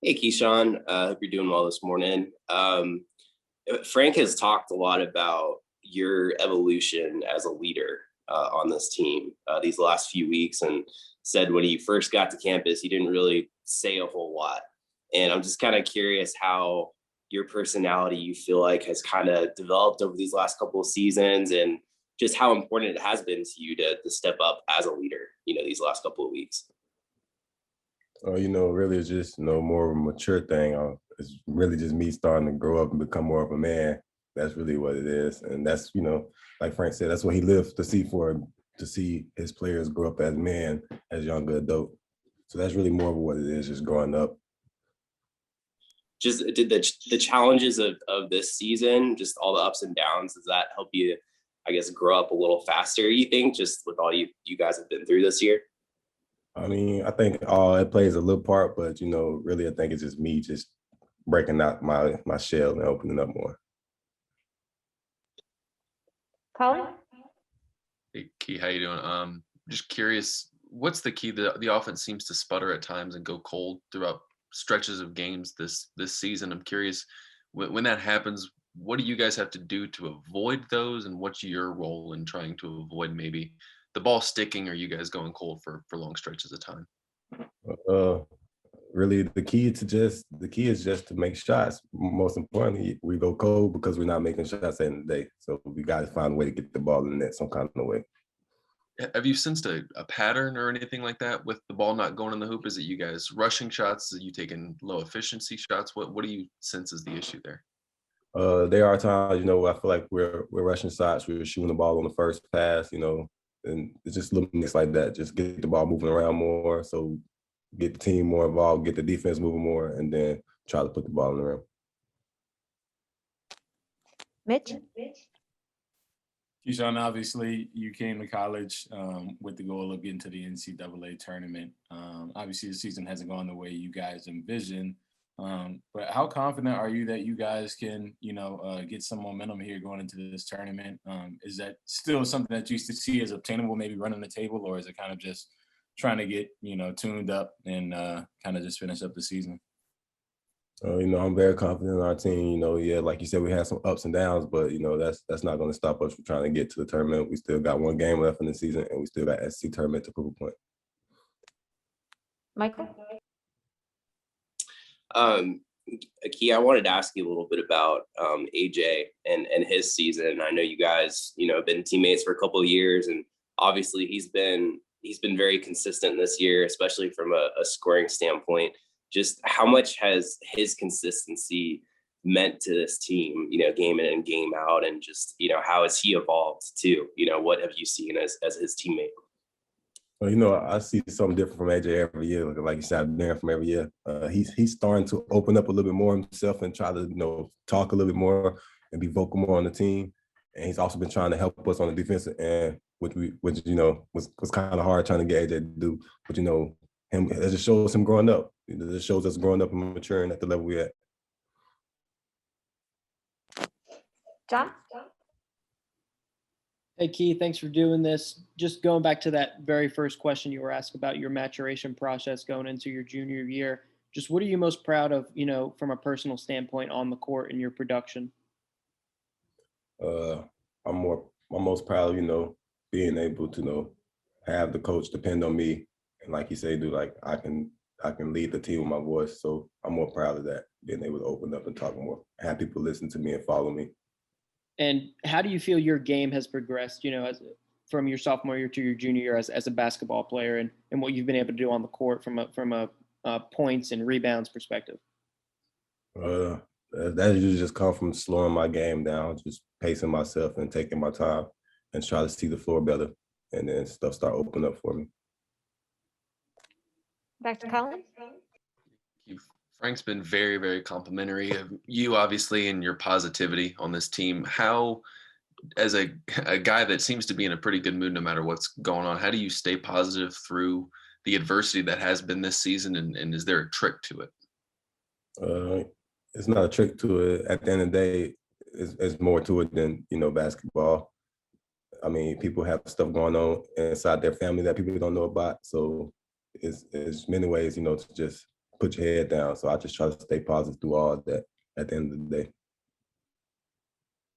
Hey, Keyshawn. Hope you're doing well this morning. Frank has talked a lot about your evolution as a leader on this team these last few weeks, and said when he first got to campus, he didn't really say a whole lot. And I'm just kind of curious how your personality you feel like has kind of developed over these last couple of seasons, and just how important it has been to you to step up as a leader, these last couple of weeks. Really it's just, more of a mature thing. It's really just me starting to grow up and become more of a man. That's really what it is. And that's, like Frank said, that's what he lives to see to see his players grow up as men, as young adult. So that's really more of what it is, just growing up. Just did the challenges of this season, just all the ups and downs, does that help you, I guess, grow up a little faster, you think, just with all you guys have been through this year? I mean, I think all it plays a little part, but really I think it's just me just breaking out my shell and opening up more. Colin? Hey, Key, how you doing? Just curious, what's the key? The offense seems to sputter at times and go cold throughout stretches of games this season. I'm curious, when that happens, what do you guys have to do to avoid those, and what's your role in trying to avoid maybe the ball sticking or you guys going cold for long stretches of time? Uh, Really, the key is just to make shots. Most importantly, we go cold because we're not making shots at the end of the day. So we got to find a way to get the ball in the net some kind of way. Have you sensed a pattern or anything like that with the ball not going in the hoop? Is it you guys rushing shots? Are you taking low efficiency shots? What do you sense is the issue there? There are times, I feel like we're rushing shots, we're shooting the ball on the first pass, and it's just little things like that. Just get the ball moving around more, so get the team more involved, get the defense moving more, and then try to put the ball in the rim. Mitch? Keyshawn, obviously you came to college with the goal of getting to the NCAA tournament. Obviously the season hasn't gone the way you guys envisioned, but how confident are you that you guys can, get some momentum here going into this tournament? Is that still something that you used to see as obtainable, maybe running the table, or is it kind of just trying to get, tuned up and kind of just finish up the season? I'm very confident in our team. Yeah, like you said, we had some ups and downs, but that's not going to stop us from trying to get to the tournament. We still got one game left in the season, and we still got SC tournament to prove a point. Michael? Key, I wanted to ask you a little bit about AJ and his season. I know you guys, have been teammates for a couple of years, and obviously he's been very consistent this year, especially from a scoring standpoint. Just how much has his consistency meant to this team, game in and game out, and just, how has he evolved too? What have you seen as his teammate? Well, I see something different from AJ every year. Like you said, I've been from every year. He's starting to open up a little bit more himself and try to, talk a little bit more and be vocal more on the team. And he's also been trying to help us on the defensive end, which was kind of hard trying to get AJ to do. But it just shows him growing up. It just shows us growing up and maturing at the level we're at. John? Hey, Key, thanks for doing this. Just going back to that very first question you were asked about your maturation process going into your junior year, just what are you most proud of, from a personal standpoint on the court in your production? I'm most proud of, being able to, have the coach depend on me. And like you say, I can lead the team with my voice. So I'm more proud of that, being able to open up and talk more, have people listen to me and follow me. And how do you feel your game has progressed, from your sophomore year to your junior year as a basketball player, and what you've been able to do on the court from a points and rebounds perspective? That usually just come from slowing my game down, just pacing myself and taking my time and try to see the floor better. And then stuff start opening up for me. Back to Colin? Frank's been very, very complimentary of you, obviously, and your positivity on this team. How, as a guy that seems to be in a pretty good mood no matter what's going on, how do you stay positive through the adversity that has been this season, and is there a trick to it? It's not a trick to it. At the end of the day, it's more to it than, basketball. I mean, people have stuff going on inside their family that people don't know about. So it's many ways, to just put your head down. So I just try to stay positive through all of that at the end of the day.